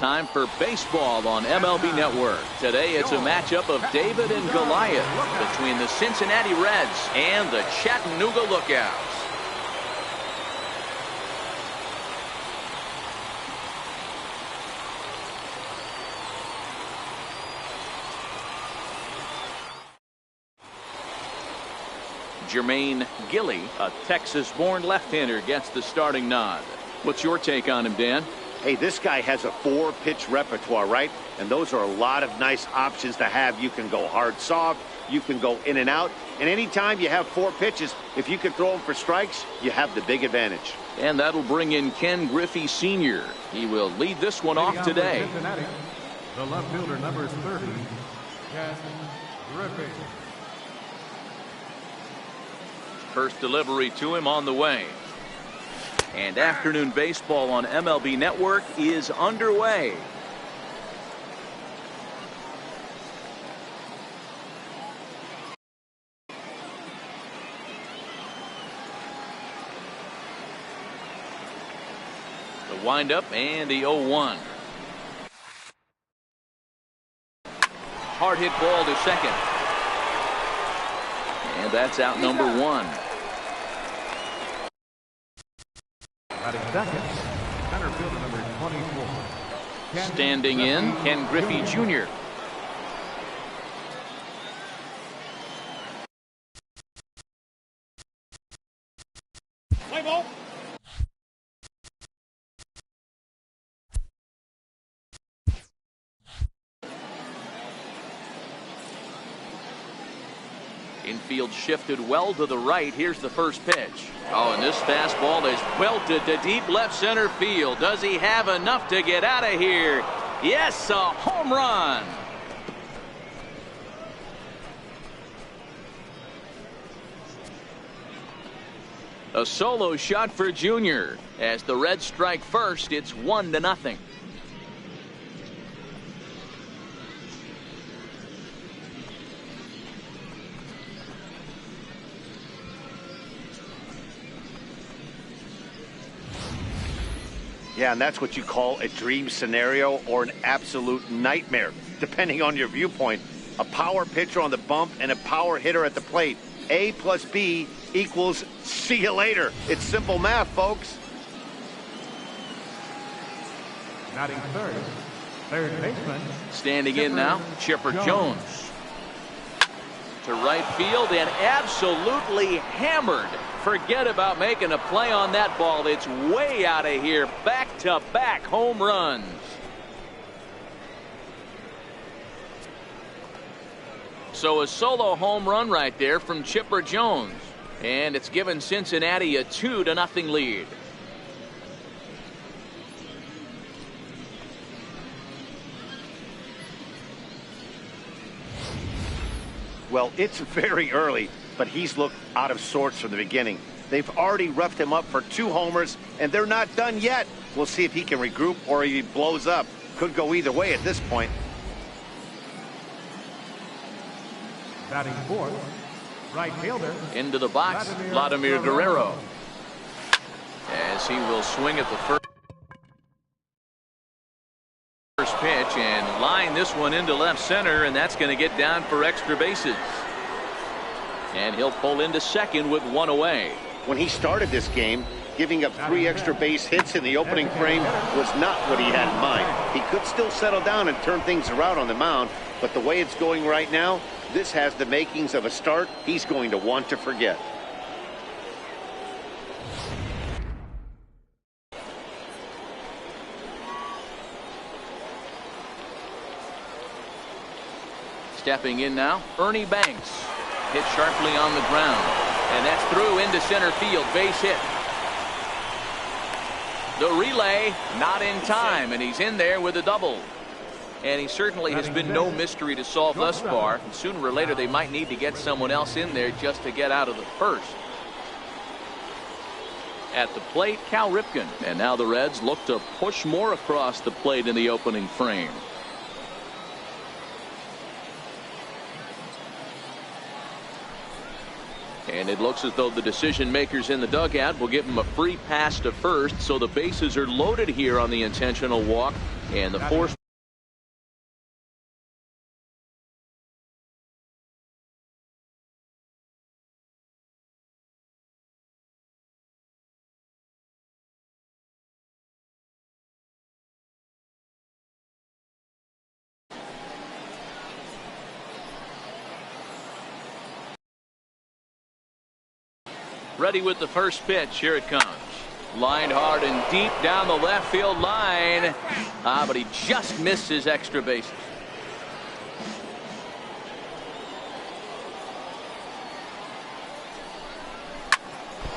time for baseball on MLB Network. Today it's a matchup of David and Goliath between the Cincinnati Reds and the Chattanooga Lookouts. Jermaine Gilly, a Texas-born left-hander, gets the starting nod. What's your take on him, Dan? Hey, this guy has a 4-pitch repertoire, right? And those are a lot of nice options to have. You can go hard, soft. You can go in and out. And anytime you have 4 pitches, if you can throw them for strikes, you have the big advantage. And that'll bring in Ken Griffey Sr. He will lead this one off today. The left fielder, number 30, Ken Griffey. First delivery to him on the way. And afternoon baseball on MLB Network is underway. The windup and the 0-1. Hard hit ball to second. And that's out number 1. Second, center fielder number 24. Standing in, Ken Griffey Jr. Play ball. Infield shifted well to the right. Here's the first pitch. Oh, and this fastball is welted to deep left center field. Does he have enough to get out of here? Yes, a home run. A solo shot for Junior. As the Reds strike first, it's 1-0. Yeah, and that's what you call a dream scenario or an absolute nightmare, depending on your viewpoint. A power pitcher on the bump and a power hitter at the plate. A plus B equals see you later. It's simple math, folks. Batting third baseman. Standing in now, Chipper Jones. To right field and absolutely hammered. Forget about making a play on that ball. It's way out of here. Back-to-back home runs. So a solo home run right there from Chipper Jones. And it's given Cincinnati a 2-0 lead. Well, it's very early, but he's looked out of sorts from the beginning. They've already roughed him up for 2 homers, and they're not done yet. We'll see if he can regroup or he blows up. Could go either way at this point. Batting fourth, right fielder. Into the box, Vladimir Guerrero. As he will swing at the first pitch and line this one into left center, and that's going to get down for extra bases. And he'll pull into second with 1 away. When he started this game, giving up 3 extra base hits in the opening frame was not what he had in mind. He could still settle down and turn things around on the mound, but the way it's going right now, this has the makings of a start he's going to want to forget. Stepping in now, Ernie Banks. Hit sharply on the ground. And that's through into center field. Base hit. The relay not in time, and he's in there with a double. And he certainly has been no mystery to solve thus far. And sooner or later they might need to get someone else in there just to get out of the first. At the plate, Cal Ripken. And now the Reds look to push more across the plate in the opening frame. And it looks as though the decision makers in the dugout will give him a free pass to first, so the bases are loaded here on the intentional walk And the force. Ready with the first pitch. Here it comes. Lined hard and deep down the left field line. But he just missed his extra bases.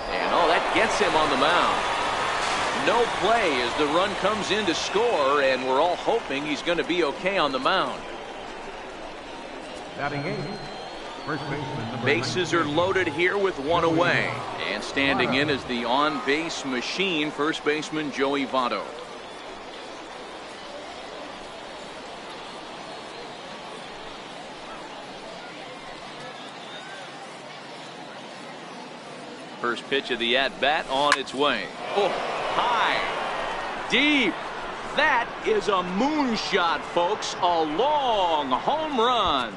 And that gets him on the mound. No play as the run comes in to score, and we're all hoping he's going to be okay on the mound. Batting 8. First baseman, Bases are loaded here with one away. And standing in is the on-base machine, first baseman Joey Votto. First pitch of the at-bat on its way. Oh, high, deep. That is a moonshot, folks. A long home run.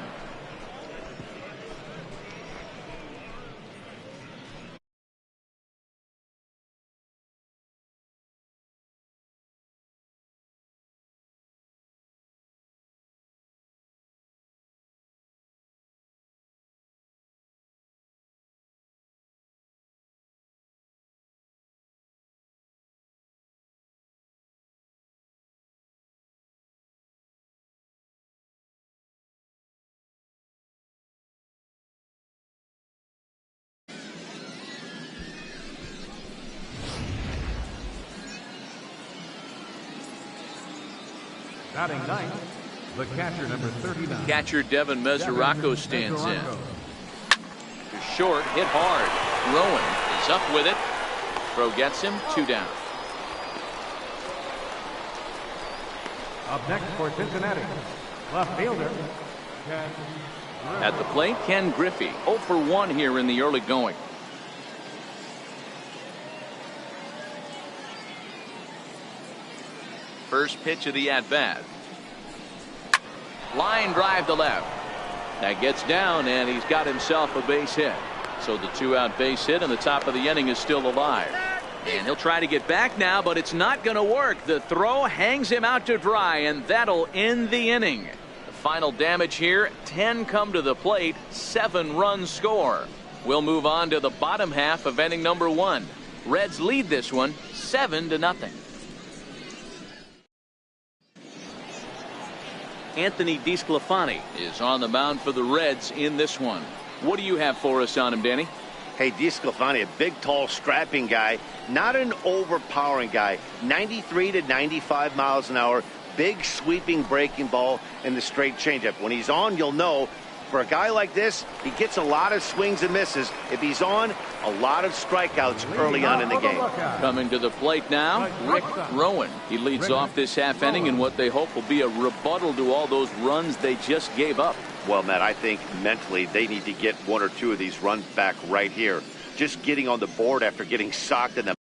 batting 9th, the catcher number 39. Catcher Devin Mesoraco stands in. To short, hit hard. Rowan is up with it. Throw gets him, 2 down. Up next for Cincinnati, left fielder, Ken Griffey. At the plate, Ken Griffey. 0 for 1 here in the early going. First pitch of the at-bat. Line drive to left. That gets down, and he's got himself a base hit. So the 2-out base hit, and the top of the inning is still alive. And he'll try to get back now, but it's not going to work. The throw hangs him out to dry, and that'll end the inning. The final damage here, 10 come to the plate, 7 runs score. We'll move on to the bottom half of inning number 1. Reds lead this one 7-0. Anthony DeSclafani is on the mound for the Reds in this one. What do you have for us on him, Danny? Hey, DeSclafani, a big, tall, strapping guy, not an overpowering guy. 93 to 95 miles an hour, big, sweeping breaking ball, and the straight changeup. When he's on, you'll know. For a guy like this, he gets a lot of swings and misses. If he's on, a lot of strikeouts early on in the game. Coming to the plate now, Rick Rowan. He leads off this half inning in what they hope will be a rebuttal to all those runs they just gave up. Well, Matt, I think mentally they need to get 1 or 2 of these runs back right here. Just getting on the board after getting socked in the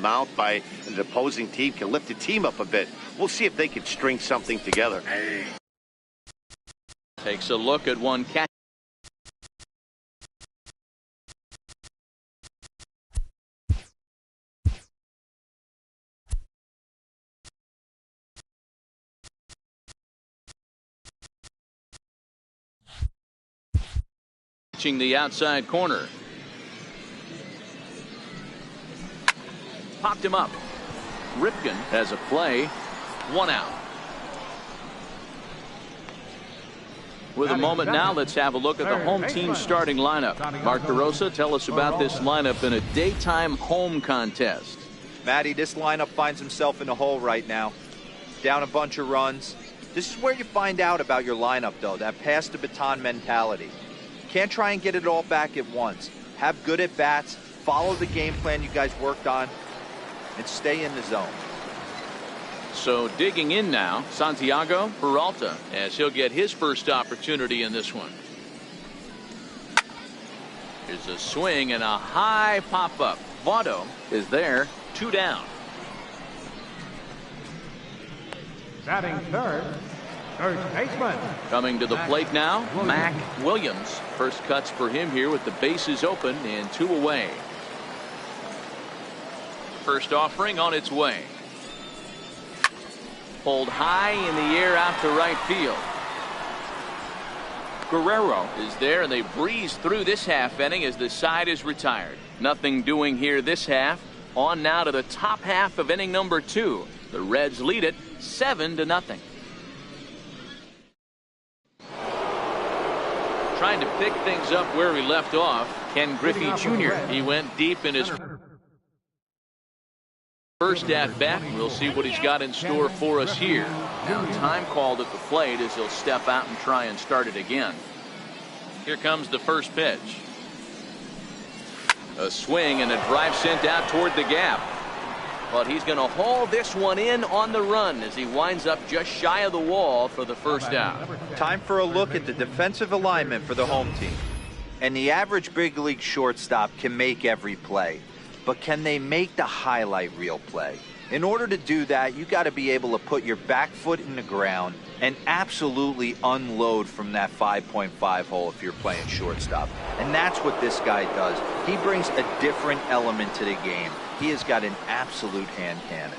mount by an opposing team can lift the team up a bit. We'll see if they can string something together. Takes a look at one catch. Reaching the outside corner. Popped him up. Ripken has a play. 1 out. With a moment now, let's have a look at the home team starting lineup. Mark DeRosa, tell us about this lineup in a daytime home contest. Matty, this lineup finds himself in a hole right now. Down a bunch of runs. This is where you find out about your lineup, though, that pass the baton mentality. Can't try and get it all back at once. Have good at-bats, Follow the game plan you guys worked on and stay in the zone. So digging in now, Santiago Peralta, as he'll get his first opportunity in this one. Here's a swing and a high pop-up. Votto is there, 2 down. Batting third, first baseman. Coming to the plate now, Mac Williams. First cuts for him here with the bases open and 2 away. First offering on its way. Pulled high in the air out to right field. Guerrero is there, and they breeze through this half inning as the side is retired. Nothing doing here this half. On now to the top half of inning number 2. The Reds lead it 7-0. Trying to pick things up where we left off, Ken Griffey Jr. He went deep in his first at bat. We'll see what he's got in store for us here. Now time called at the plate as he'll step out and try and start it again. Here comes the first pitch. A swing and a drive sent out toward the gap. But he's going to haul this one in on the run as he winds up just shy of the wall for the first out. Time for a look at the defensive alignment for the home team. And the average big league shortstop can make every play. But can they make the highlight reel play? In order to do that, you got to be able to put your back foot in the ground and absolutely unload from that 5.5 hole if you're playing shortstop. And that's what this guy does. He brings a different element to the game. He has got an absolute hand cannon.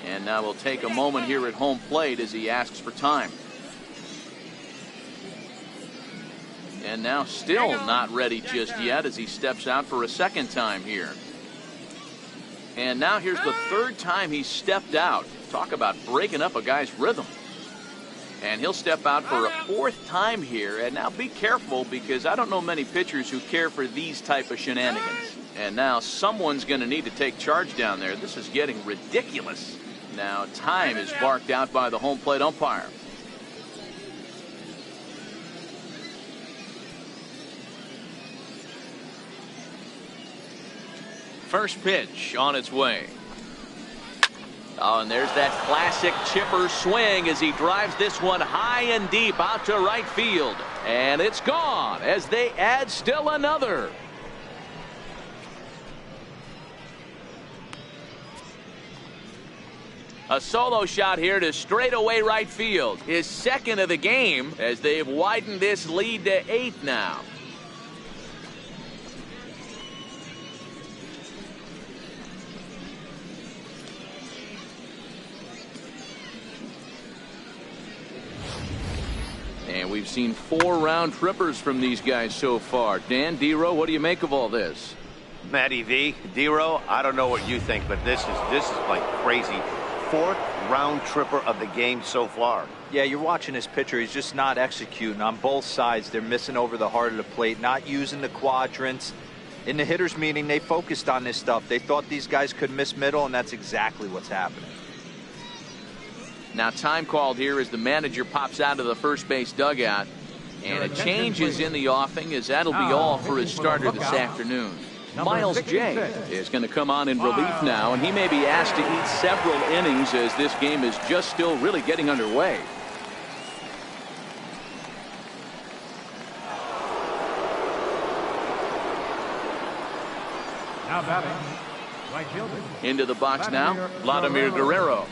And now we'll take a moment here at home plate as he asks for time. And now still not ready just yet as he steps out for a second time here. And now here's the third time he's stepped out. Talk about breaking up a guy's rhythm. And he'll step out for a 4th time here. And now be careful, because I don't know many pitchers who care for these type of shenanigans. And now someone's going to need to take charge down there. This is getting ridiculous. Now time is barked out by the home plate umpire. First pitch on its way. Oh, and there's that classic chipper swing as he drives this one high and deep out to right field. And it's gone as they add still another. A solo shot here to straightaway right field. His second of the game as they've widened this lead to 8 now. And we've seen 4 round trippers from these guys so far. Dan, D-Row, what do you make of all this? Matty V, D-Row, I don't know what you think, but this is like crazy. 4th round tripper of the game so far. Yeah, you're watching this pitcher. He's just not executing on both sides. They're missing over the heart of the plate, not using the quadrants. In the hitters meeting, they focused on this stuff. They thought these guys could miss middle, and that's exactly what's happening. Now time called here as the manager pops out of the first base dugout. And a change is in the offing, as that'll be all for his starter this afternoon. Miles J is going to come on in relief now, and he may be asked to eat several innings as this game is just still really getting underway. Now batting, right fielder. Into the box now, Vladimir Guerrero.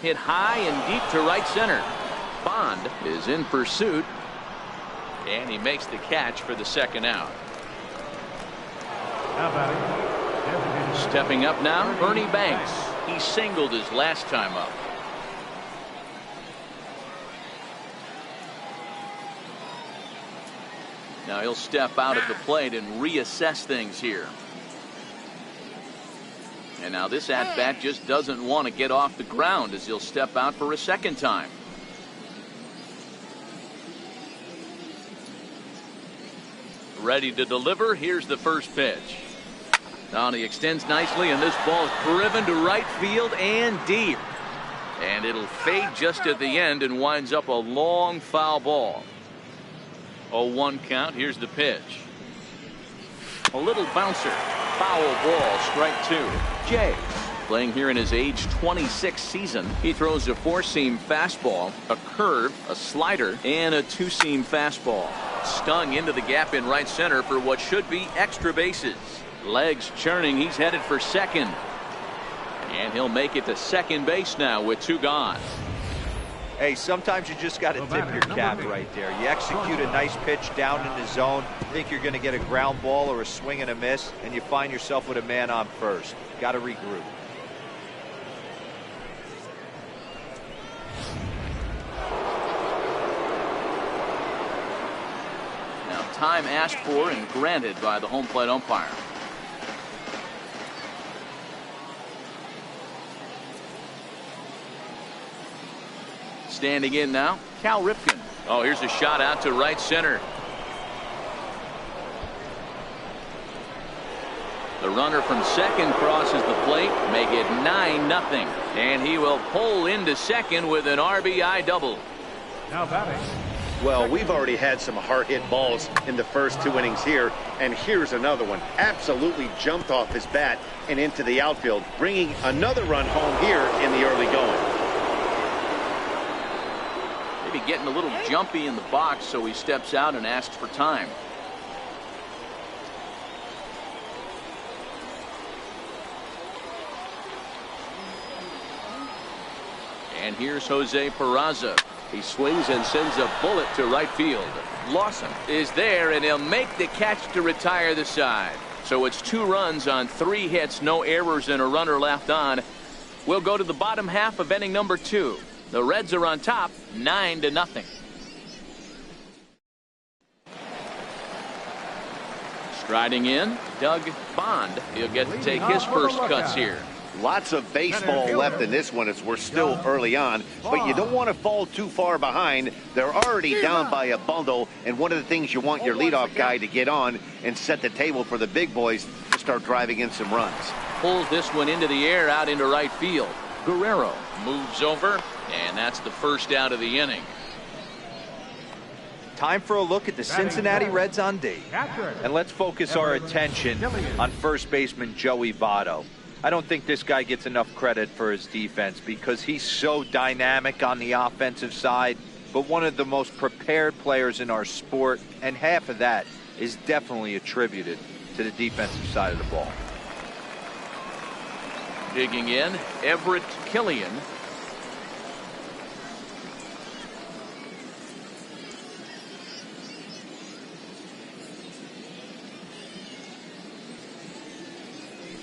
Hit high and deep to right center. Bond is in pursuit, and he makes the catch for the second out. Now batting, Stepping up now, Ernie Banks. He singled his last time up. Now he'll step out at the plate and reassess things here. And now this at-bat just doesn't want to get off the ground as he'll step out for a second time. Ready to deliver. Here's the first pitch. Now he extends nicely, and this ball is driven to right field and deep. And it'll fade just at the end and winds up a long foul ball. 0-1 count. Here's the pitch. A little bouncer. Foul ball. Strike two. Jay, playing here in his age 26 season. He throws a four-seam fastball, a curve, a slider, and a two-seam fastball. Stung into the gap in right center for what should be extra bases. Legs churning. He's headed for second. And he'll make it to second base now with two gone. Hey, sometimes you just got to tip your cap right there. You execute a nice pitch down in the zone, think you're going to get a ground ball or a swing and a miss, and you find yourself with a man on first. Got to regroup. Now time asked for and granted by the home plate umpire. Standing in now, Cal Ripken. Oh, here's a shot out to right center. The runner from second crosses the plate, make it 9-0. And he will pull into second with an RBI double. Now batting. Well, we've already had some hard-hit balls in the first two innings here, and here's another one. Absolutely jumped off his bat and into the outfield, bringing another run home here in the early going. Maybe getting a little jumpy in the box, so he steps out and asks for time. And here's Jose Peraza. He swings and sends a bullet to right field. Lawson is there, and he'll make the catch to retire the side. So it's 2 runs on 3 hits, no errors, and a runner left on. We'll go to the bottom half of inning number 2. The Reds are on top, 9-0. Striding in, Doug Bond. He'll get to take his first cuts here. Lots of baseball left in this one as we're still early on, but you don't want to fall too far behind. They're already down by a bundle, and one of the things you want your leadoff guy to get on and set the table for the big boys to start driving in some runs. Pulls this one into the air out into right field. Guerrero moves over, and that's the first out of the inning. Time for a look at the Cincinnati Reds on D. And let's focus our attention on first baseman Joey Votto. I don't think this guy gets enough credit for his defense because he's so dynamic on the offensive side, but one of the most prepared players in our sport, and half of that is definitely attributed to the defensive side of the ball. Digging in, Everett Killian.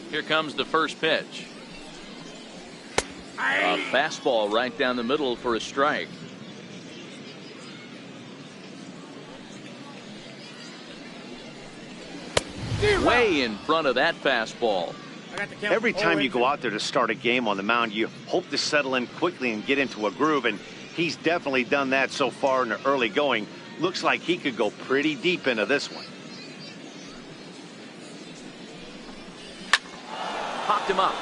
Here comes the first pitch. A fastball right down the middle for a strike. Way in front of that fastball. Every time you go out there to start a game on the mound, you hope to settle in quickly and get into a groove, and he's definitely done that so far in the early going. Looks like he could go pretty deep into this one. Popped him up.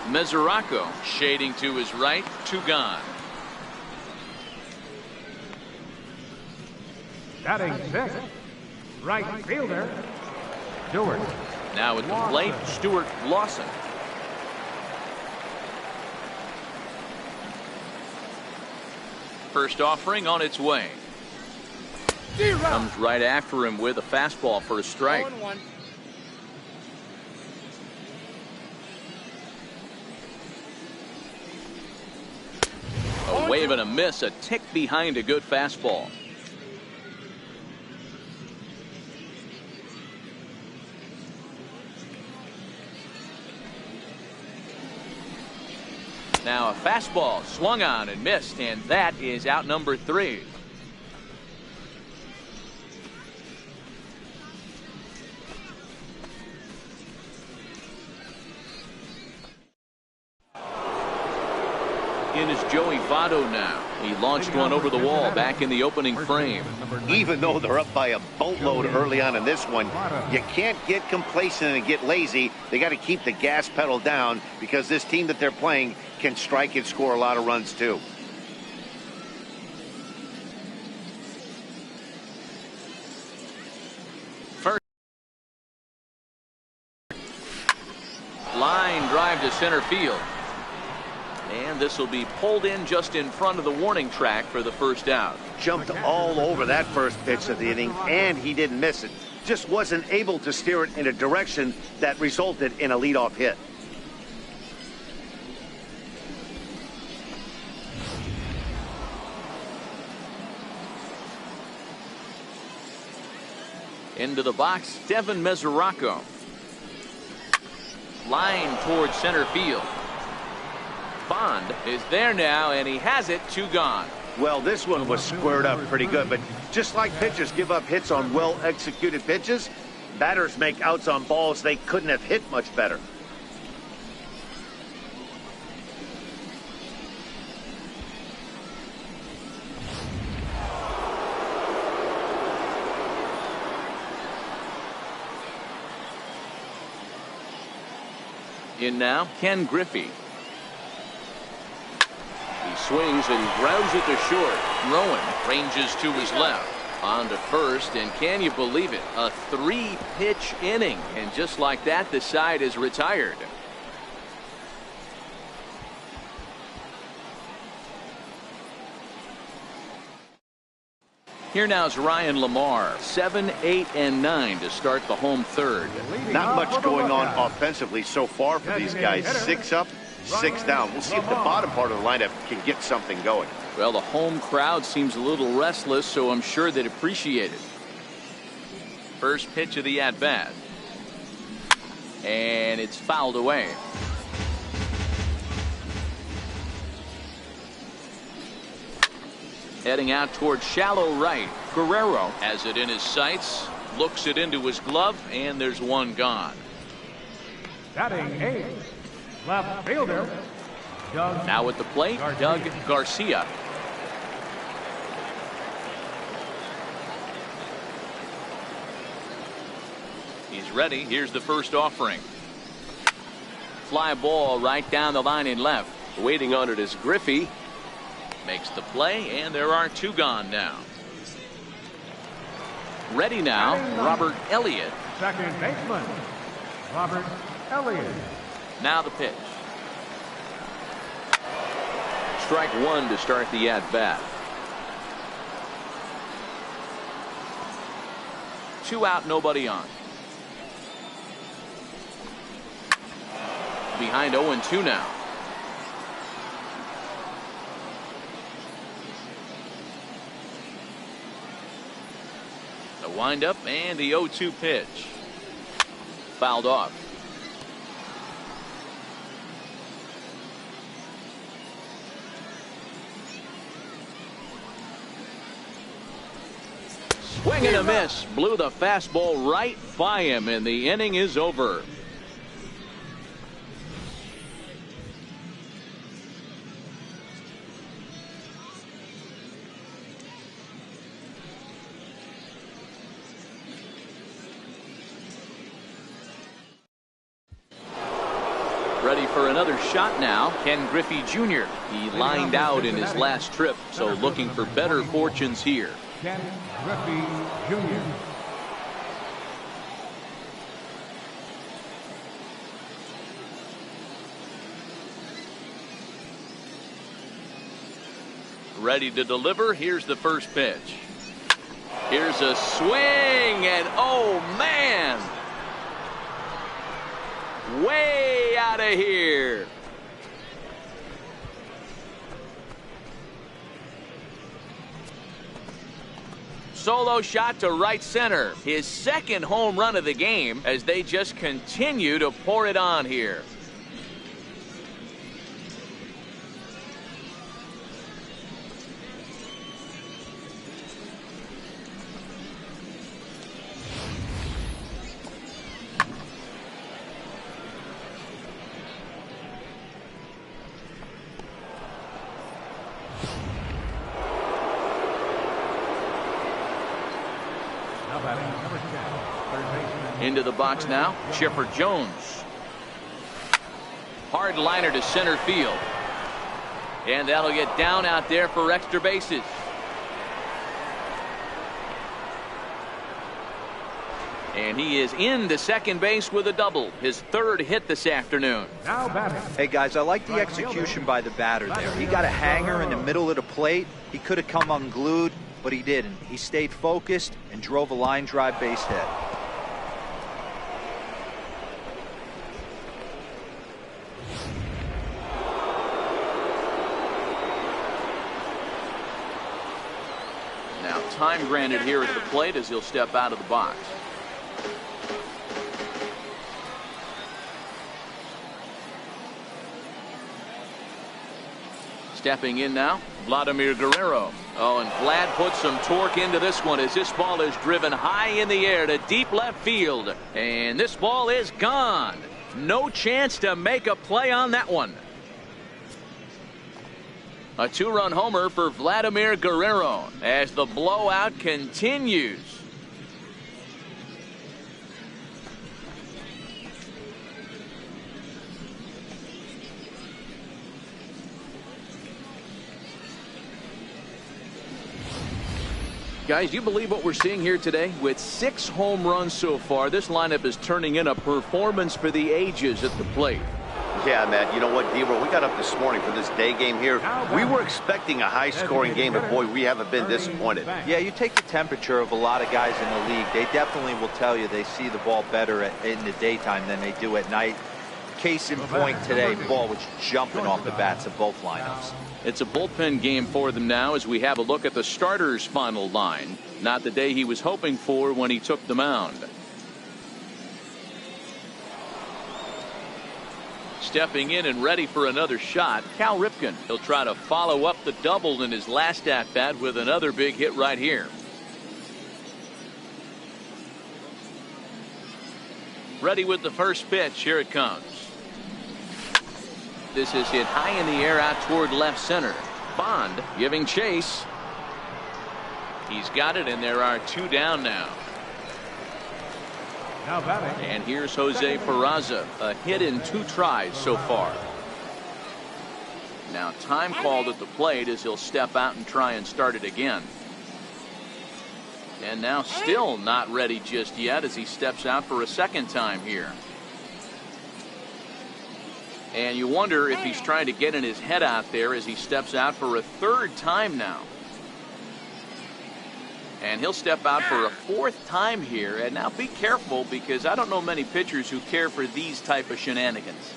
Mesoraco shading to his right, 2 gone. Batting 6th, right fielder, Stewart. Now at the plate, Stuart Lawson. First offering on its way. Comes right after him with a fastball for a strike. A wave and a miss, a tick behind a good fastball. Now a fastball swung on and missed, and that is out number 3. in is Joey Votto now. He launched one over the wall back in the opening frame. Even though they're up by a boatload early on in this one, you can't get complacent and get lazy. They got to keep the gas pedal down because this team that they're playing can strike and score a lot of runs too. First line drive to center field. And this will be pulled in just in front of the warning track for the first out. Jumped all over that first pitch of the inning, and he didn't miss it. Just wasn't able to steer it in a direction that resulted in a leadoff hit. Into the box, Devin Mesoraco. Line towards center field. Bond is there now, and he has it. 2 gone. Well, this one was squared up pretty good, but just like pitchers give up hits on well-executed pitches, batters make outs on balls they couldn't have hit much better. In now, Ken Griffey. He swings and grounds it to short. Rowan ranges to his left. On to first, and can you believe it? A 3-pitch inning. And just like that, the side is retired. Here now is Ryan Lamar. 7, 8, and 9 to start the home third. Not much going on offensively so far for these guys. 6 up, 6 down. We'll see if the bottom part of the lineup can get something going. Well, the home crowd seems a little restless, so I'm sure they'd appreciate it. First pitch of the at-bat. And it's fouled away. Heading out towards shallow right. Guerrero has it in his sights, looks it into his glove, and there's 1 gone. Batting 8, left fielder, Doug. Now at the plate, Doug Garcia. He's ready. Here's the first offering. Fly ball right down the line and left. Waiting on it is Griffey. Makes the play, and there are 2 gone now. Ready now, Robert Elliott. Second baseman, Robert Elliott. Now the pitch. Strike 1 to start the at-bat. 2 out, nobody on. Behind 0-2 now. The windup and the 0-2 pitch. Fouled off. Swing and a miss. Blew the fastball right by him, and the inning is over. Ready for another shot now, Ken Griffey Jr. He lined out in his last trip, so looking for better fortunes here. Ken Griffey Jr. Ready to deliver. Here's the first pitch. Here's a swing, and oh man! Way out of here. Solo shot to right center. His second home run of the game as they just continue to pour it on here. Into the box now, Chipper Jones. Hard liner to center field. And that'll get down out there for extra bases. And he is into second base with a double. His third hit this afternoon. Now batting. Hey guys, I like the execution by the batter there. He got a hanger in the middle of the plate. He could have come unglued, but he didn't. He stayed focused and drove a line drive base hit. Now time granted here at the plate as he'll step out of the box. Stepping in now, Vladimir Guerrero. Oh, and Vlad puts some torque into this one as this ball is driven high in the air to deep left field. And this ball is gone. No chance to make a play on that one. A two-run homer for Vladimir Guerrero as the blowout continues. Guys, you believe what we're seeing here today? With 6 home runs so far, this lineup is turning in a performance for the ages at the plate. Yeah, Matt, you know what, Deaver, we got up this morning for this day game here. We were expecting a high-scoring game, but boy, we haven't been disappointed. Yeah, you take the temperature of a lot of guys in the league. They definitely will tell you they see the ball better in the daytime than they do at night. Case in point today, ball was jumping off the bats of both lineups. It's a bullpen game for them now as we have a look at the starter's final line. Not the day he was hoping for when he took the mound. Stepping in and ready for another shot, Cal Ripken. He'll try to follow up the double in his last at-bat with another big hit right here. Ready with the first pitch. Here it comes. This is hit high in the air out toward left center. Bond giving chase. He's got it, and there are 2 down now. Now batting. And here's Jose Peraza, a hit in 2 tries so far. Now time called at the plate as he'll step out and try and start it again. And now still not ready just yet as he steps out for a second time here. And you wonder if he's trying to get in his head out there as he steps out for a 3rd time now. And he'll step out for a 4th time here. And now be careful, because I don't know many pitchers who care for these type of shenanigans.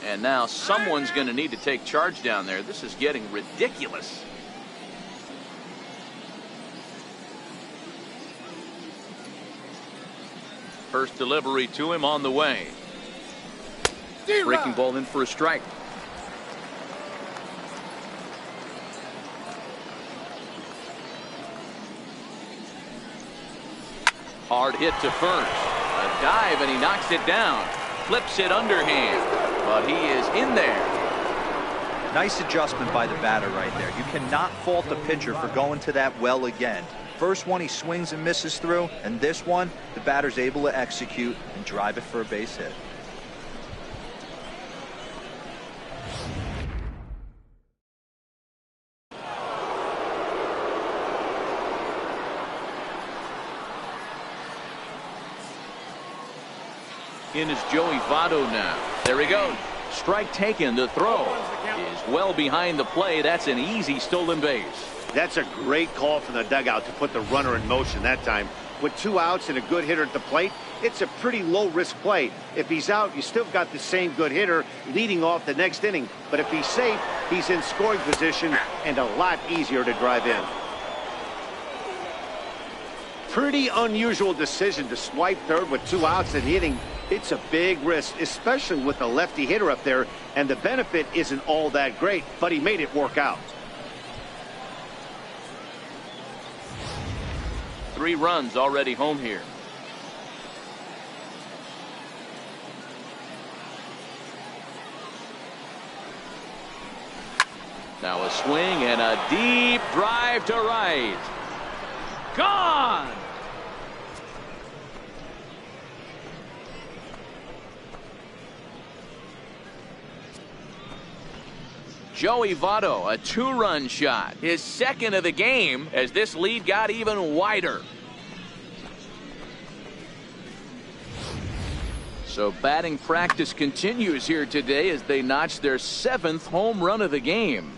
And now someone's going to need to take charge down there. This is getting ridiculous. First delivery to him on the way. Breaking ball in for a strike. Hard hit to first. A dive, and he knocks it down. Flips it underhand, but he is in there. Nice adjustment by the batter right there. You cannot fault the pitcher for going to that well again. First one he swings and misses through, and this one the batter's able to execute and drive it for a base hit. In is Joey Votto now. There he goes. Strike taken. The throw is well behind the play. That's an easy stolen base. That's a great call from the dugout to put the runner in motion that time. With 2 outs and a good hitter at the plate, it's a pretty low-risk play. If he's out, you still got the same good hitter leading off the next inning. But if he's safe, he's in scoring position and a lot easier to drive in. Pretty unusual decision to swipe third with 2 outs in the inning. It's a big risk, especially with a lefty hitter up there, and the benefit isn't all that great, but he made it work out. 3 runs already home here. Now a swing and a deep drive to right. Gone. Joey Votto, a 2-run shot, his second of the game as this lead got even wider. So batting practice continues here today as they notch their 7th home run of the game.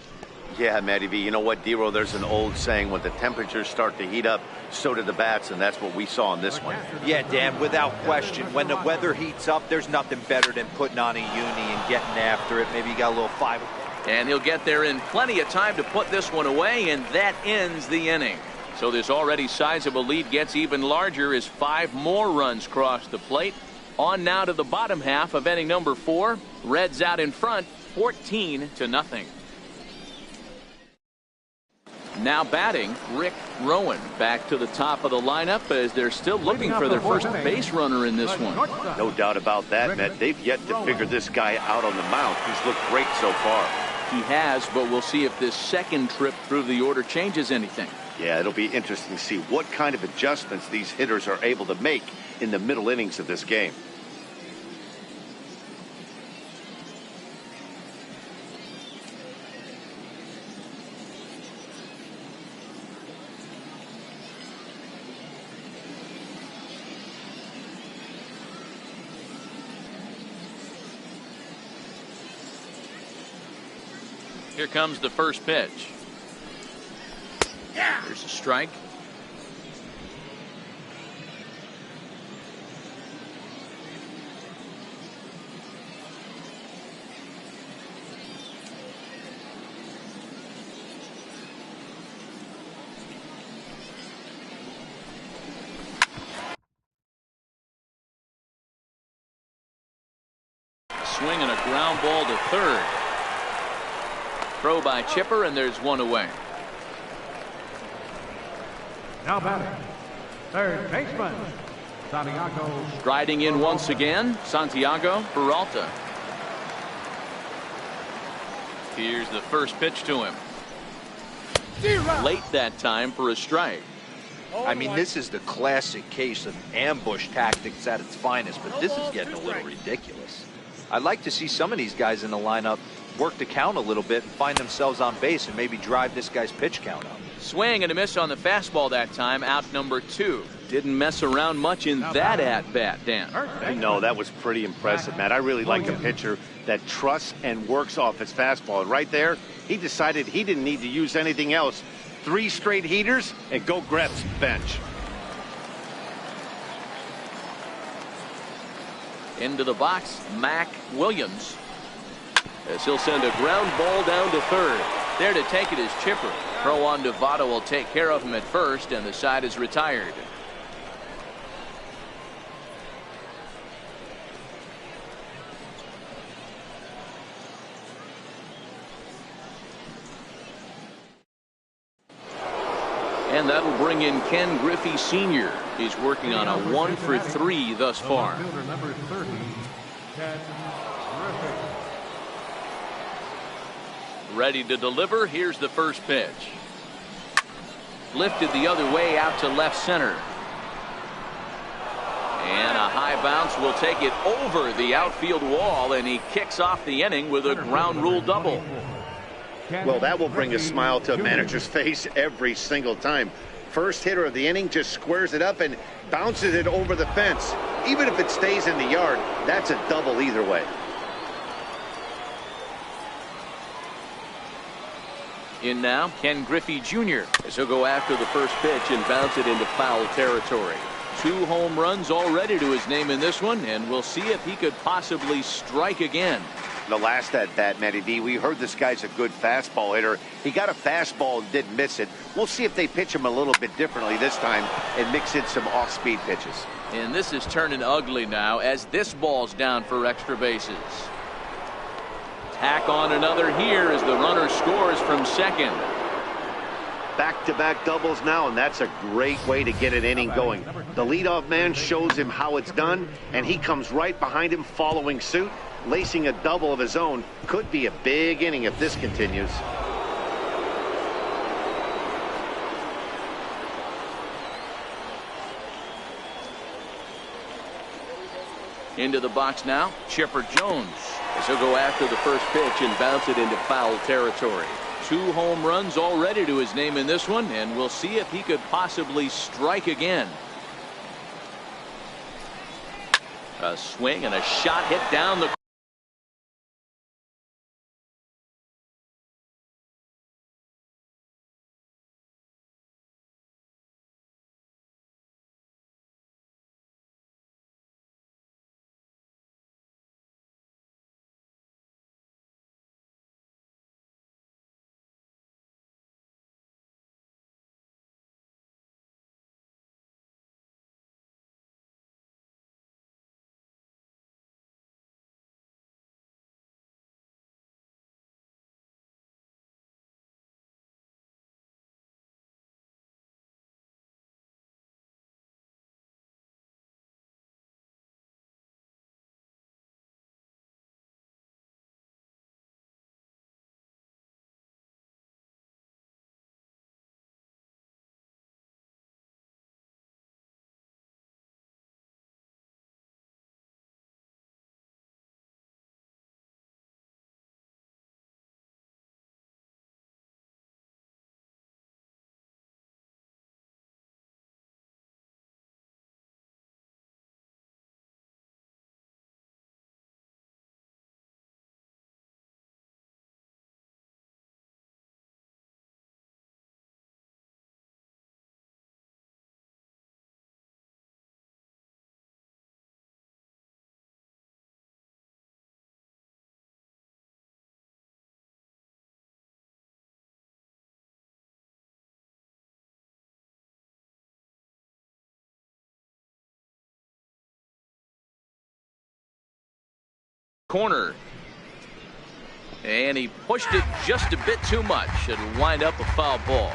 Yeah, Matty V, you know what, Dero, there's an old saying, when the temperatures start to heat up, so do the bats, and that's what we saw in this one. Yeah, Dan, without question. When the weather heats up, there's nothing better than putting on a uni and getting after it. Maybe you got a little 5. And he'll get there in plenty of time to put this one away, and that ends the inning. So this already sizable lead gets even larger as 5 more runs cross the plate. On now to the bottom half of inning number 4. Reds out in front, 14-0. Now batting, Rick Rowan back to the top of the lineup as they're still looking for their first base runner in this one. No doubt about that, Matt. They've yet to figure this guy out on the mound. He's looked great so far. He has, but we'll see if this second trip through the order changes anything. Yeah, it'll be interesting to see what kind of adjustments these hitters are able to make in the middle innings of this game. Here comes the first pitch. There's a strike. Swing and a ground ball to third. Throw by Chipper, and there's one away. Now batting, third baseman, Santiago. Striding in once again, Santiago Peralta. Here's the first pitch to him. Late that time for a strike. I mean, this is the classic case of ambush tactics at its finest, but this is getting a little ridiculous. I'd like to see some of these guys in the lineup work the count a little bit and find themselves on base and maybe drive this guy's pitch count up. Swing and a miss on the fastball that time, out number 2. Didn't mess around much in that at-bat, Dan. No, that was pretty impressive, Matt. I really like a pitcher that trusts and works off his fastball. And right there, he decided he didn't need to use anything else. 3 straight heaters and go grab some bench. Into the box, Mac Williams. As he'll send a ground ball down to third. There to take it is Chipper. Throw on to Votto will take care of him at first, and the side is retired. And that'll bring in Ken Griffey Sr. He's working on a 1-for-3 thus far. Number 30, Ken Griffey. Ready to deliver. Here's the first pitch. Lifted the other way out to left center. And a high bounce will take it over the outfield wall, and he kicks off the inning with a ground rule double. Well, that will bring a smile to a manager's face every single time. First hitter of the inning just squares it up and bounces it over the fence. Even if it stays in the yard, that's a double either way. In now, Ken Griffey Jr. as he'll go after the first pitch and bounce it into foul territory. 2 home runs already to his name in this one, and we'll see if he could possibly strike again. The last at bat, Matty V, we heard this guy's a good fastball hitter. He got a fastball and didn't miss it. We'll see if they pitch him a little bit differently this time and mix in some off-speed pitches. And this is turning ugly now as this ball's down for extra bases. Tack on another here as the runner scores from second. Back-to-back doubles now, and that's a great way to get an inning going. The leadoff man shows him how it's done, and he comes right behind him following suit. Lacing a double of his own. Could be a big inning if this continues. Into the box now, Chipper Jones. As He'll go after the first pitch and bounce it into foul territory. 2 home runs already to his name in this one, and we'll see if he could possibly strike again. A swing and a shot hit down the corner. And he pushed it just a bit too much. It'll wind up a foul ball.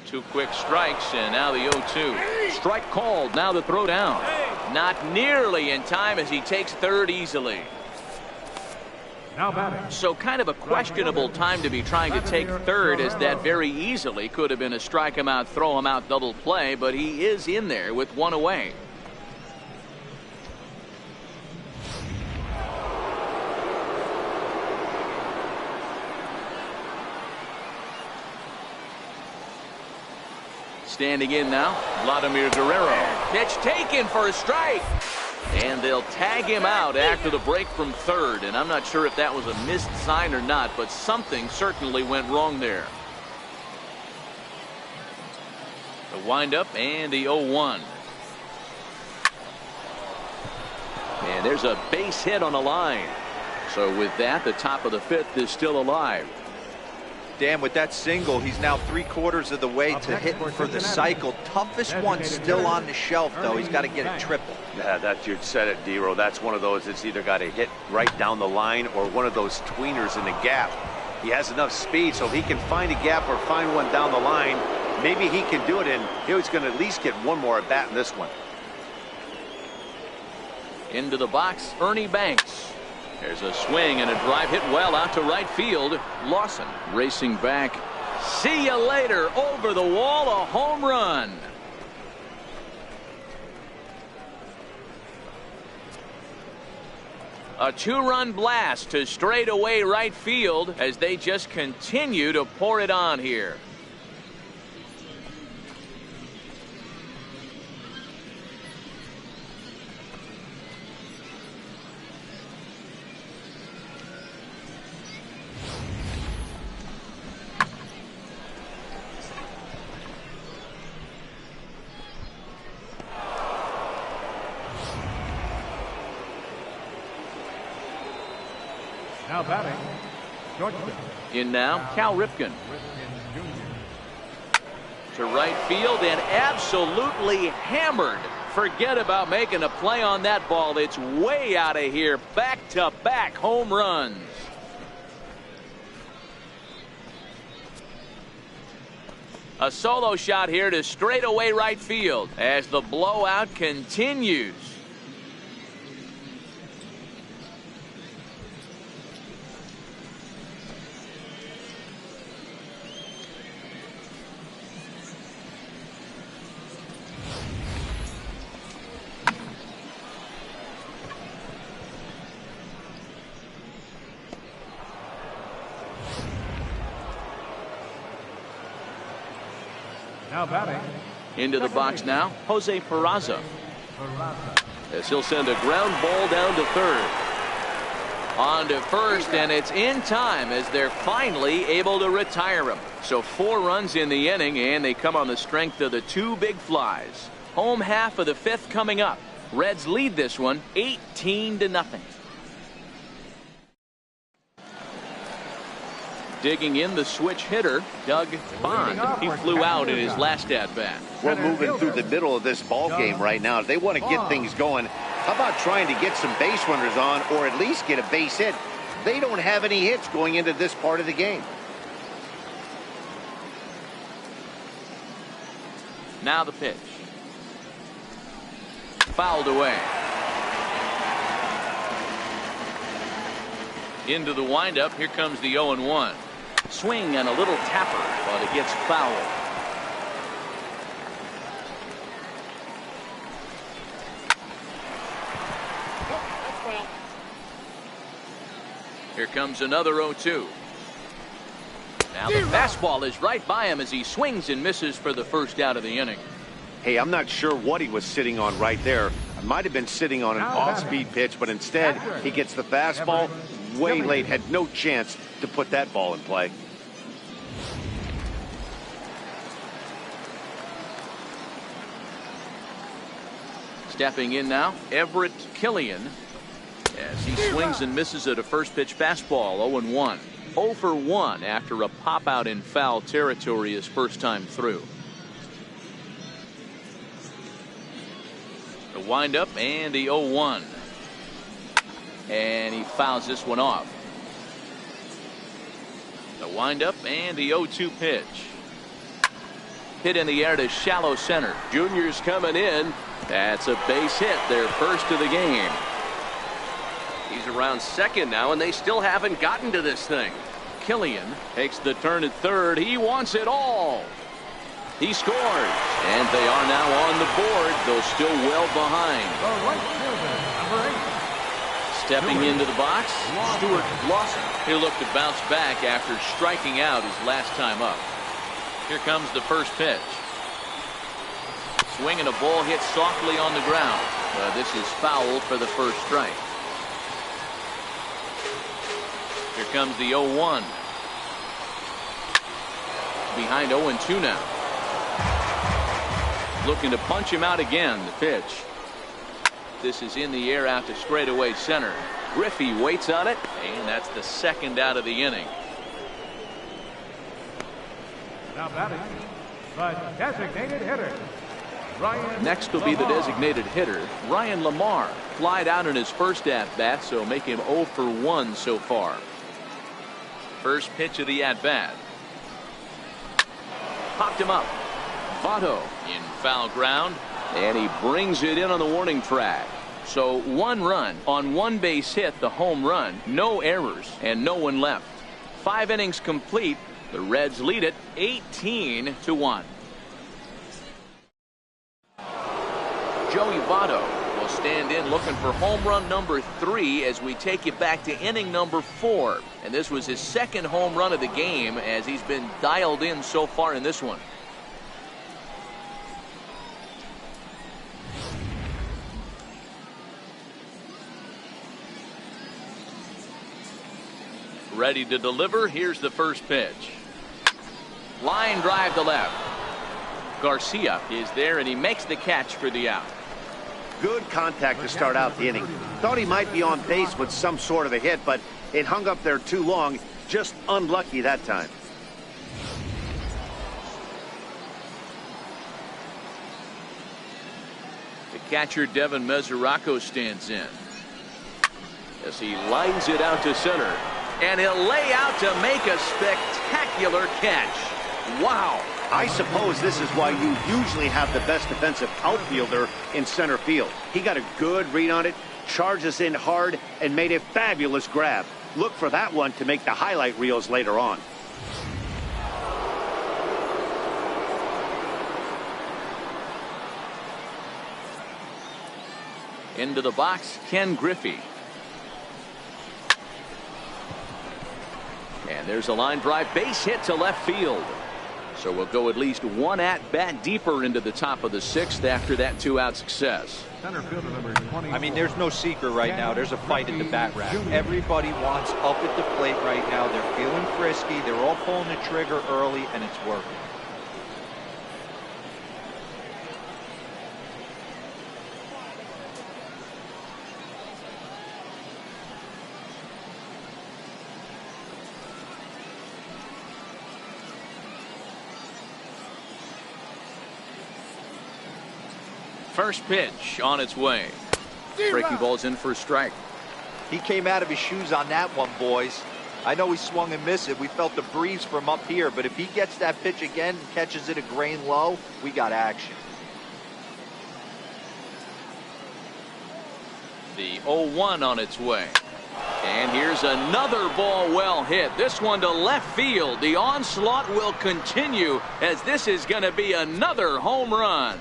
Two quick strikes, and now the 0-2. Strike called. Now the throw down. Not nearly in time as he takes third easily. Now batting. So kind of a questionable time to be trying to take third, as that very easily could have been a strike him out, throw him out double play, but he is in there with one away. Standing in now, Vladimir Guerrero. Pitch taken for a strike. And they'll tag him out after the break from third. And I'm not sure if that was a missed sign or not, but something certainly went wrong there. The windup and the 0-1. And there's a base hit on the line. So with that, the top of the 5th is still alive. Dan, with that single, he's now 3/4 of the way to hitting for the cycle. Toughest one still on the shelf, though. He's got to get it triple. Yeah, that you said it, Dero. That's one of those that's either got to hit right down the line or one of those tweeners in the gap. He has enough speed so he can find a gap or find one down the line. Maybe he can do it, and he's going to at least get one more at bat in this one. Into the box, Ernie Banks. There's a swing and a drive hit well out to right field. Lawson racing back. See you later. Over the wall, a home run. A 2-run blast to straightaway right field as they just continue to pour it on here. Now batting, Georgia. In now, Cal Ripken. To right field and absolutely hammered. Forget about making a play on that ball. It's way out of here. Back-to-back home runs. A solo shot here to straightaway right field as the blowout continues. Now batting. Into the box now, Jose Peraza. Peraza. As he'll send a ground ball down to third. On to first, and it's in time as they're finally able to retire him. So 4 runs in the inning, and they come on the strength of the 2 big flies. Home half of the 5th coming up. Reds lead this one 18-0. Digging in the switch hitter, Doug Bond. He flew out in his last at-bat. We're moving through the middle of this ball game right now. If they want to get things going, how about trying to get some base runners on or at least get a base hit? They don't have any hits going into this part of the game. Now the pitch. Fouled away. Into the windup. Here comes the 0-1. Swing and a little tapper, but it gets fouled. Here comes another 0-2. Now the fastball is right by him as he swings and misses for the first out of the inning. Hey, I'm not sure what he was sitting on right there. I might have been sitting on an off-speed pitch, but instead he gets the fastball way late. Had no chance to put that ball in play. Stepping in now, Everett Killian, as he swings and misses at a first pitch fastball. 0-1. 0 for 1 after a pop out in foul territory his first time through. The windup and the 0-1. And he fouls this one off. The windup and the 0-2 pitch. Hit in the air to shallow center. Junior's coming in. That's a base hit, their first of the game. He's around second now, and they still haven't gotten to this thing. Killian takes the turn at third. He wants it all. He scores, and they are now on the board, though still well behind. The right fielder, number 8. Stepping into the box, Stuart Lawson. He'll look to bounce back after striking out his last time up. Here comes the first pitch. Swing and a ball hit softly on the ground. This is foul for the first strike. Here comes the 0-1. Behind 0-2 now. Looking to punch him out again. The pitch. This is in the air out to straightaway center. Griffey waits on it, and that's the second out of the inning. Now batting, the designated hitter. Next will be the designated hitter, Ryan Lamar. Flied out in his first at-bat, so make him 0 for 1 so far. First pitch of the at-bat. Popped him up. Votto in foul ground, and he brings it in on the warning track. So 1 run on 1 base hit, the home run, no errors, and no one left. 5 innings complete. The Reds lead it 18-1. Joey Votto will stand in looking for home run number 3 as we take it back to inning number 4. And this was his second home run of the game as he's been dialed in so far in this one. Ready to deliver. Here's the first pitch. Line drive to left. Garcia is there, and he makes the catch for the out. Good contact to start out the inning. Thought he might be on base with some sort of a hit, but it hung up there too long. Just unlucky that time. The catcher, Devin Mesoraco, stands in as he lines it out to center. And he'll lay out to make a spectacular catch. Wow. I suppose this is why you usually have the best defensive outfielder in center field. He got a good read on it, charges in hard, and made a fabulous grab. Look for that one to make the highlight reels later on. Into the box, Ken Griffey. And there's a line drive base hit to left field. So we'll go at least one at-bat deeper into the top of the 6th after that 2-out success. Center fielder number 20. I mean, there's no secret right now. There's a fight in the bat rack. Everybody wants up at the plate right now. They're feeling frisky. They're all pulling the trigger early, and it's working. First pitch on its way. Breaking ball's in for a strike. He came out of his shoes on that one, boys. I know he swung and missed it. We felt the breeze from up here, but if he gets that pitch again and catches it a grain low, we got action. The 0-1 on its way. And here's another ball well hit. This one to left field. The onslaught will continue as this is going to be another home run.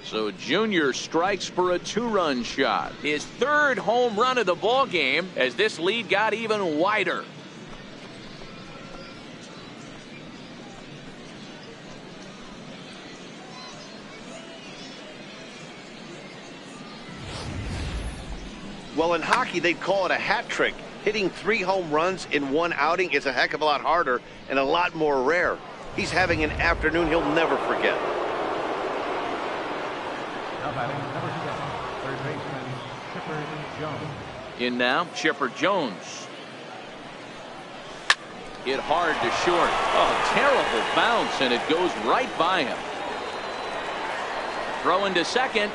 So Junior strikes for a 2-run shot. His 3rd home run of the ball game as this lead got even wider. Well, in hockey, they'd call it a hat trick. Hitting 3 home runs in one outing is a heck of a lot harder and a lot more rare. He's having an afternoon he'll never forget. Now batting number 7, third baseman Chipper Jones. In now, Chipper Jones. Hit hard to short. Oh, terrible bounce, and it goes right by him. Throwing to second.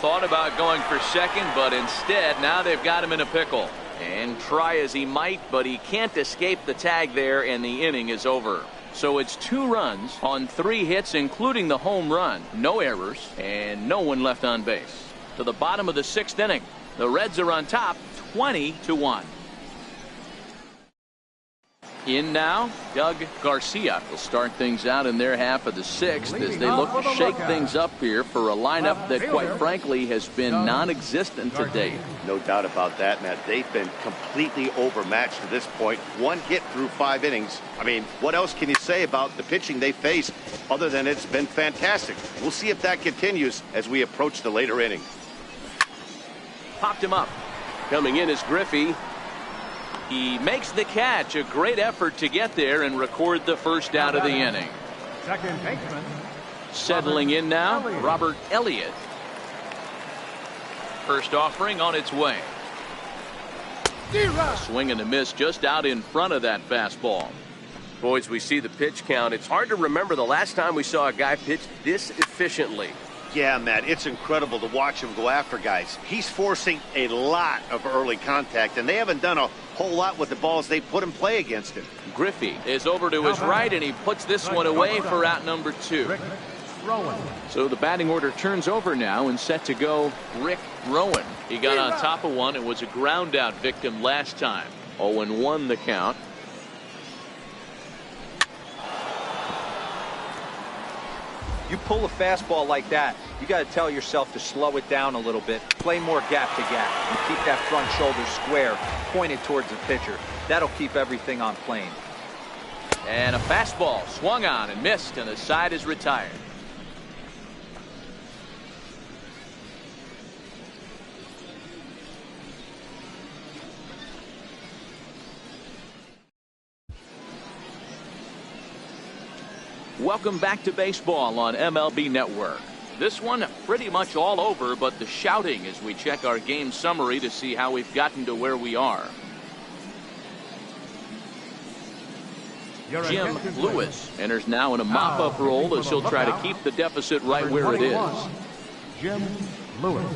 Thought about going for second, but instead now they've got him in a pickle. And try as he might, but he can't escape the tag there, and the inning is over. So it's 2 runs on 3 hits, including the home run. No errors, and no one left on base. To the bottom of the 6th inning. The Reds are on top, 20-1. In now, Doug Garcia will start things out in their half of the 6th as they look to shake things up here for a lineup that, quite frankly, has been non-existent to date. No doubt about that, Matt. They've been completely overmatched to this point. 1 hit through 5 innings. I mean, what else can you say about the pitching they face other than it's been fantastic? We'll see if that continues as we approach the later innings. Popped him up. Coming in is Griffey. He makes the catch. A great effort to get there and record the first out of the inning. Second baseman. Settling in now, Robert Elliott. First offering on its way. A swing and a miss just out in front of that fastball. Boys, we see the pitch count. It's hard to remember the last time we saw a guy pitch this efficiently. Yeah, Matt, it's incredible to watch him go after guys. He's forcing a lot of early contact, and they haven't done a whole lot with the balls they put in play against him. Griffey is over to his right, and he puts this one away for out number 2. So the batting order turns over now, and set to go Rick Rowan. He got on top of one and was a ground out victim last time. 0-1 the count. You pull a fastball like that, you got to tell yourself to slow it down a little bit, play more gap to gap, and keep that front shoulder square, pointed towards the pitcher. That'll keep everything on plane. And a fastball swung on and missed, and the side is retired. Welcome back to baseball on MLB Network. This one pretty much all over, but the shouting as we check our game summary to see how we've gotten to where we are. Jim Lewis enters now in a mop-up role as he'll try to keep the deficit right where it is. Jim Lewis.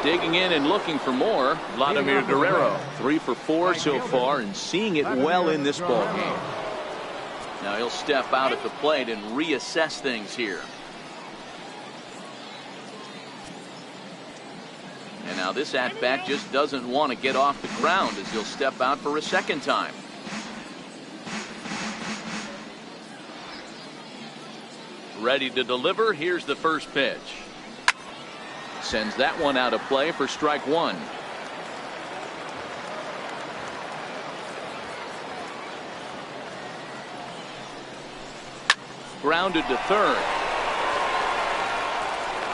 Digging in and looking for more, Vladimir Guerrero. 3 for 4 so far and seeing it well in this ball game. Now he'll step out at the plate and reassess things here. And now this at-bat just doesn't want to get off the ground as he'll step out for a second time. Ready to deliver. Here's the first pitch. Sends that one out of play for strike one. Grounded to third.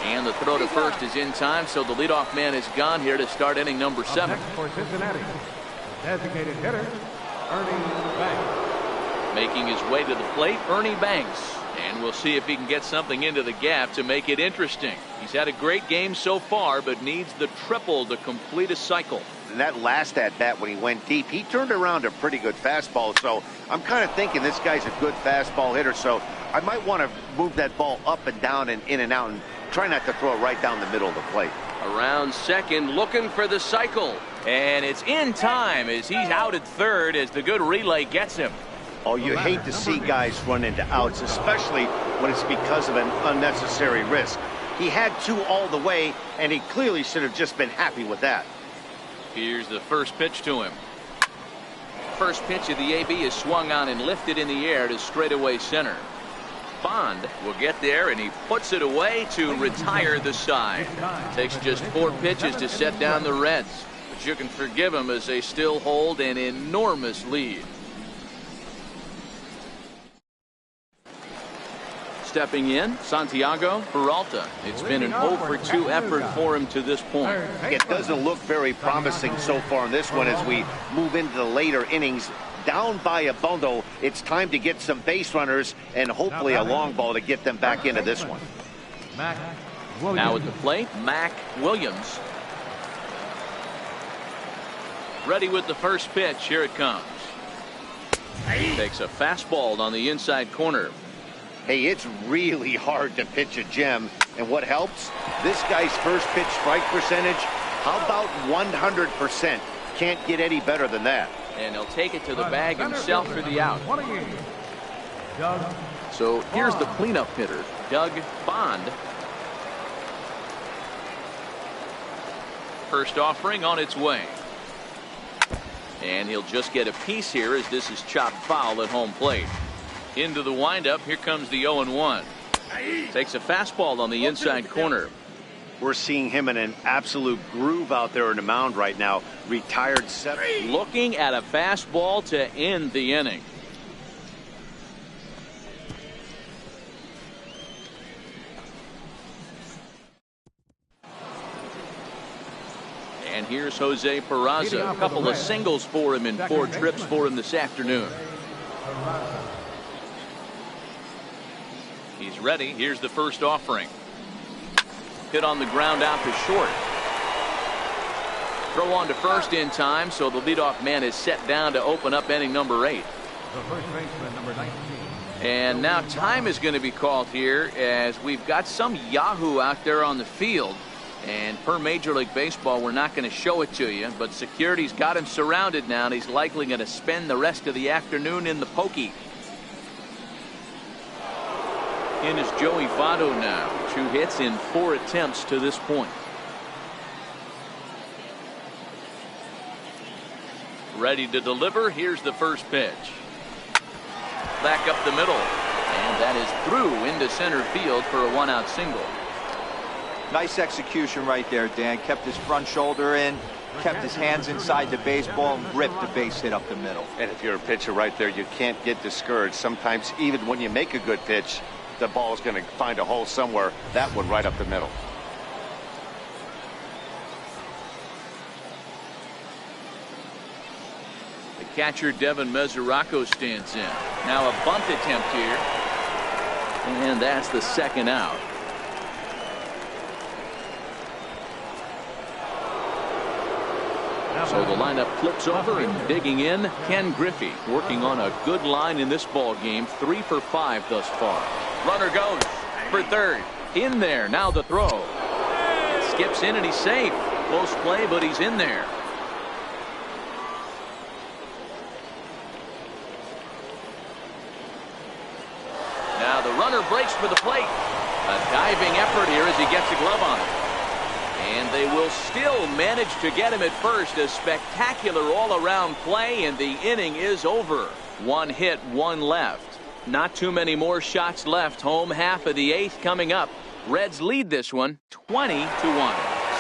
And the throw to first is in time, so the leadoff man is gone here to start inning number 7. Next for Cincinnati, designated hitter, Ernie Banks. Making his way to the plate, Ernie Banks. And we'll see if he can get something into the gap to make it interesting. He's had a great game so far, but needs the triple to complete a cycle. And that last at-bat when he went deep, he turned around a pretty good fastball. So I'm kind of thinking this guy's a good fastball hitter. So I might want to move that ball up and down and in and out and try not to throw it right down the middle of the plate. Around second, looking for the cycle. And it's in time as he's out at third as the good relay gets him. Oh, you hate to see guys run into outs, especially when it's because of an unnecessary risk. He had 2 all the way, and he clearly should have just been happy with that. Here's the first pitch to him. First pitch of the AB is swung on and lifted in the air to straightaway center. Bond will get there, and he puts it away to retire the side. Takes just 4 pitches to set down the Reds, but you can forgive him as they still hold an enormous lead. Stepping in, Santiago Peralta. It's been an 0-for-2 effort for him to this point. It doesn't look very promising so far in this one as we move into the later innings. Down by a bundle, it's time to get some base runners and hopefully a long ball to get them back into this one. Now at the plate, Mac Williams. Ready with the first pitch. Here it comes. Takes a fastball on the inside corner. Hey, it's really hard to pitch a gem, and what helps? This guy's first pitch strike percentage, how about 100%? Can't get any better than that. And he'll take it to the bag himself for the out. So here's the cleanup hitter, Doug Bond. First offering on its way. And he'll just get a piece here as this is chopped foul at home plate. Into the windup, here comes the 0-1. Takes a fastball on the inside corner. We're seeing him in an absolute groove out there in the mound right now. Retired 7. Looking at a fastball to end the inning. And here's Jose Peraza. A couple of singles for him in 4 trips for him this afternoon. He's ready. Here's the first offering. Hit on the ground out to short. Throw on to first in time, so the leadoff man is set down to open up inning number 8. The first baseman, number 19. And now time is going to be called here as we've got some Yahoo out there on the field. And per Major League Baseball, we're not going to show it to you, but security's got him surrounded now, and he's likely going to spend the rest of the afternoon in the pokey. In is Joey Votto now. 2 hits in 4 attempts to this point. Ready to deliver. Here's the first pitch. Back up the middle. And that is through into center field for a 1-out single. Nice execution right there, Dan. Kept his front shoulder in, kept his hands inside the baseball, and ripped the base hit up the middle. And if you're a pitcher right there, you can't get discouraged. Sometimes even when you make a good pitch, the ball is going to find a hole somewhere. That one right up the middle. The catcher Devin Mesoraco stands in. Now a bunt attempt here. And that's the second out. So the lineup flips over, and digging in, Ken Griffey, working on a good line in this ball game. 3 for 5 thus far. Runner goes for third. In there. Now the throw. Skips in and he's safe. Close play, but he's in there. Now the runner breaks for the plate. A diving effort here as he gets a glove on it. And they will still manage to get him at first. A spectacular all-around play, and the inning is over. 1 hit, 1 left. Not too many more shots left. Home half of the 8th coming up. Reds lead this one 20-1.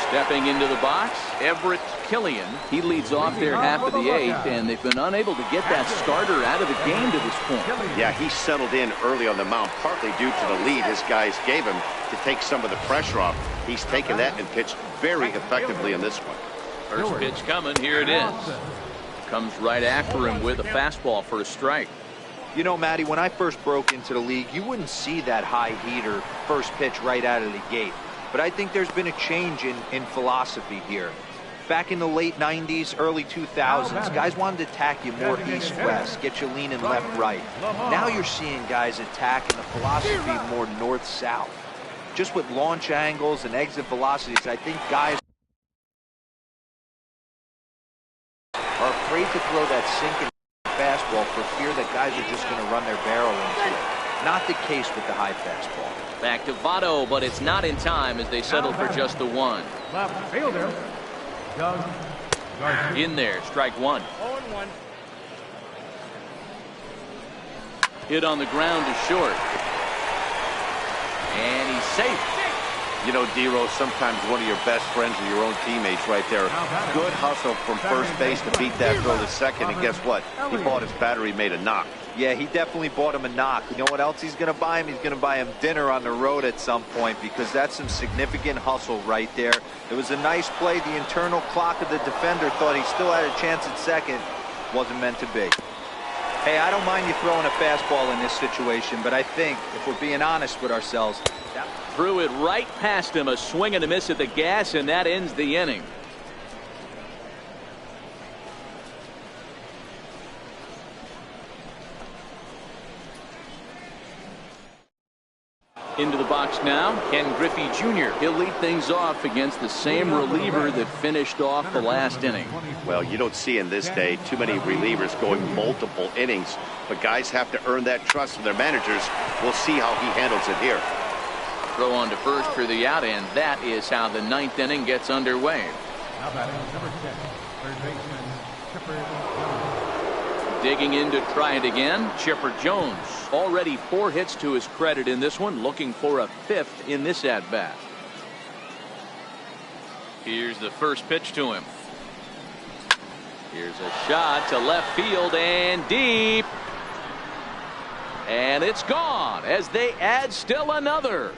Stepping into the box, Everett Killian. He leads off their half of the 8th, and they've been unable to get that starter out of the game to this point. Yeah, he settled in early on the mound, partly due to the lead his guys gave him to take some of the pressure off. He's taken that and pitched very effectively in this one. First pitch coming. Here it is. Comes right after him with a fastball for a strike. You know, Matty, when I first broke into the league, you wouldn't see that high heater first pitch right out of the gate. But I think there's been a change in philosophy here. Back in the late 90s, early 2000s, guys wanted to attack you more east-west, get you leaning left-right. Now you're seeing guys attacking the philosophy more north-south. Just with launch angles and exit velocities, I think guys are afraid to throw that sinking fastball for fear that guys are just going to run their barrel into it. Not the case with the high fastball. Back to Votto, but it's not in time as they settle for just the 1. Left fielder, Doug Garcia. In there, strike 1. 0-1. Hit on the ground to short. And he's safe. You know, D-Rose, sometimes one of your best friends are your own teammates right there. Good hustle from first base to beat that throw to second, and guess what? He bought his battery made a knock. Yeah, he definitely bought him a knock. You know what else he's going to buy him? He's going to buy him dinner on the road at some point, because that's some significant hustle right there. It was a nice play. The internal clock of the defender thought he still had a chance at second. Wasn't meant to be. Hey, I don't mind you throwing a fastball in this situation, but I think, if we're being honest with ourselves, Threw it right past him. A swing and a miss at the gas, and that ends the inning. Into the box now, Ken Griffey Jr. He'll lead things off against the same reliever that finished off the last inning. Well, you don't see in this day too many relievers going multiple innings, but guys have to earn that trust from their managers. We'll see how he handles it here. Throw on to first for the out, and that is how the 9th inning gets underway. Now batting number 10, third baseman, Chipper Jones. Digging in to try it again, Chipper Jones. Already 4 hits to his credit in this one, looking for a 5th in this at-bat. Here's the first pitch to him. Here's a shot to left field and deep. And it's gone as they add still another.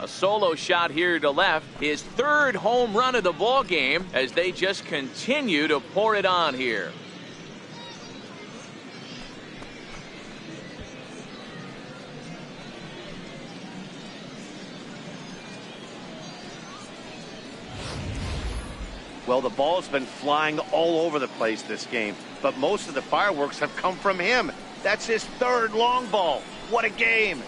A solo shot here to left, his 3rd home run of the ball game as they just continue to pour it on here. Well, the ball's been flying all over the place this game, but most of the fireworks have come from him. That's his 3rd long ball. What a game.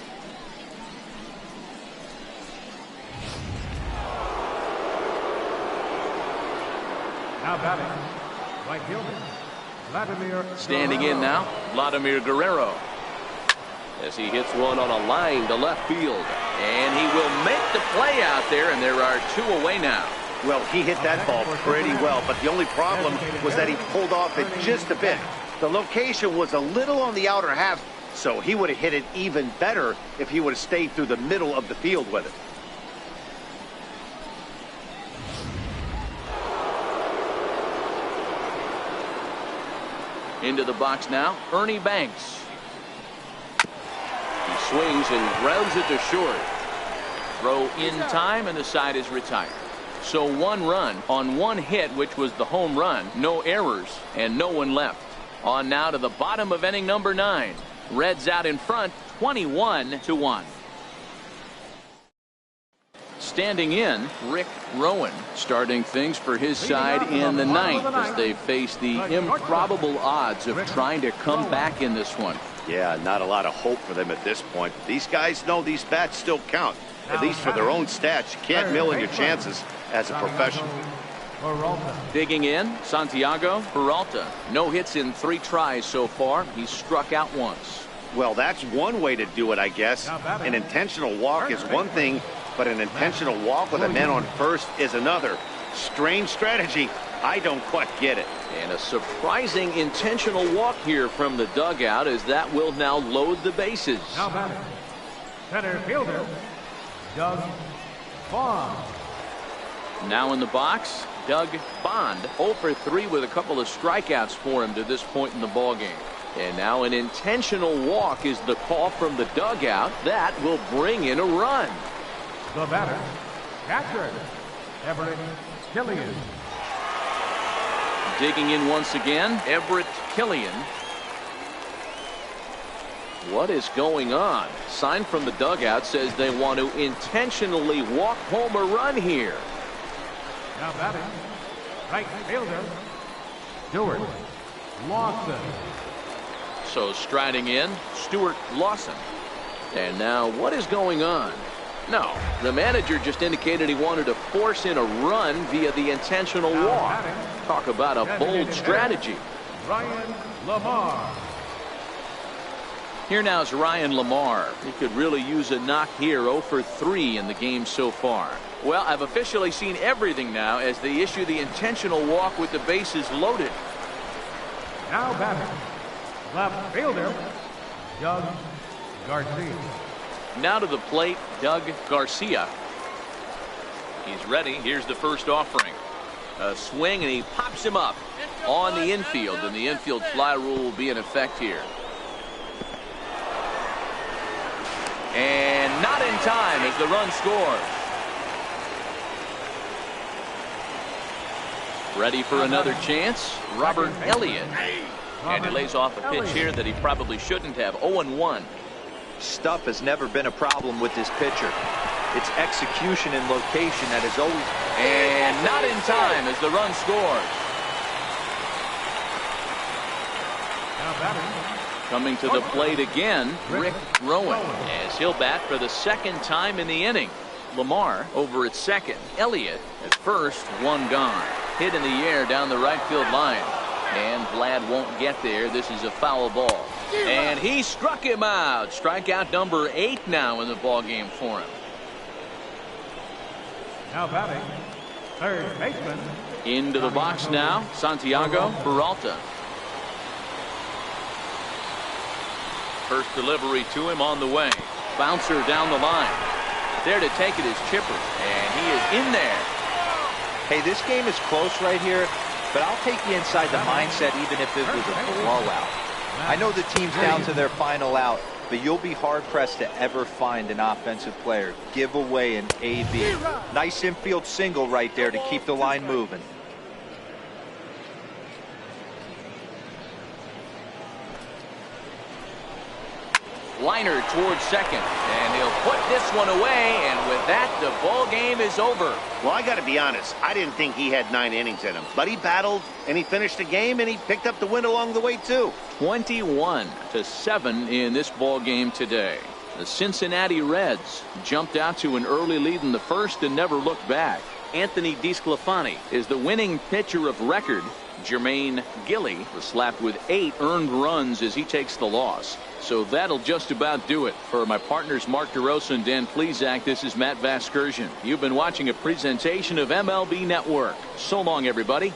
Now batting, right fielder, Vladimir. Standing in now, Vladimir Guerrero. As he hits one on a line to left field. And he will make the play out there, and there are 2 away now. Well, he hit that ball pretty well, but the only problem was that he pulled off it just a bit. The location was a little on the outer half, so he would have hit it even better if he would have stayed through the middle of the field with it. Into the box now, Ernie Banks. He swings and grounds it to short. Throw in time, and the side is retired. So 1 run on 1 hit, which was the home run. No errors and no one left. On now to the bottom of inning number 9. Reds out in front, 21-1. Standing in, Rick Rowan, starting things for his side in the 9th as they face the improbable odds of trying to come back in this one. Yeah, not a lot of hope for them at this point. These guys know these bats still count, at least for their own stats. You can't mill in your chances as a professional. Digging in, Santiago Peralta. No hits in 3 tries so far. He's struck out once. Well, that's one way to do it, I guess. An intentional walk is one thing, but an intentional walk with a man on first is another. Strange strategy, I don't quite get it. And a surprising intentional walk here from the dugout, as that will now load the bases. Now batting, center fielder, Doug Bond. Now in the box, Doug Bond, 0 for 3 with a couple of strikeouts for him to this point in the ballgame. And now an intentional walk is the call from the dugout. That will bring in a run. The batter, catcher, Everett Killian. Digging in once again, Everett Killian. What is going on? Sign from the dugout says they want to intentionally walk home a run here. Now batting, right fielder, Stuart Lawson. So striding in, Stuart Lawson. And now what is going on? No, the manager just indicated he wanted to force in a run via the intentional walk. Talk about a bold strategy. Ryan Lamar. Here now is Ryan Lamar. He could really use a knock here. 0 for 3 in the game so far. Well, I've officially seen everything now as they issue the intentional walk with the bases loaded. Now batting, left fielder, Doug Garcia. Now to the plate, Doug Garcia. He's ready. Here's the first offering. A swing, and he pops him up on the infield, and the infield fly rule will be in effect here. And not in time as the run scores. Ready for another chance, Robert Elliott. And he lays off a pitch here that he probably shouldn't have. 0-1. Stuff has never been a problem with this pitcher. It's execution and location that is always... And not in time as the run scores. Now batting, Coming to the plate again, Rick Rowan, as he'll bat for the second time in the inning. Lamar over at second. Elliott at first, one gone. Hit in the air down the right field line. And Vlad won't get there. This is a foul ball. And he struck him out. Strikeout number 8 now in the ball game for him. now batting, third baseman. Into the box now, Santiago Peralta. First delivery to him on the way. Bouncer down the line. There to take it is Chipper, and he is in there. Hey, this game is close right here, but I'll take you inside the mindset even if it was a blowout. I know the team's down to their final out, but you'll be hard-pressed to ever find an offensive player give away an AB. Nice infield single right there to keep the line moving. Liner towards second, and he'll put this one away, and with that, the ball game is over. Well, I got to be honest. I didn't think he had 9 innings in him, but he battled, and he finished the game, and he picked up the win along the way, too. 21-7 in this ball game today. The Cincinnati Reds jumped out to an early lead in the first and never looked back. Anthony DeSclafani is the winning pitcher of record. Jermaine Gilly was slapped with 8 earned runs as he takes the loss. So that'll just about do it. For my partners Mark DeRosa and Dan Plesac, this is Matt Vasgersian. You've been watching a presentation of MLB Network. So long, everybody.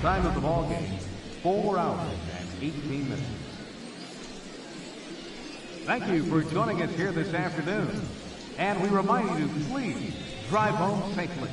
Time of the ball game, 4 hours and 18 minutes. Thank you for joining us here this afternoon. And we remind you to please drive home safely.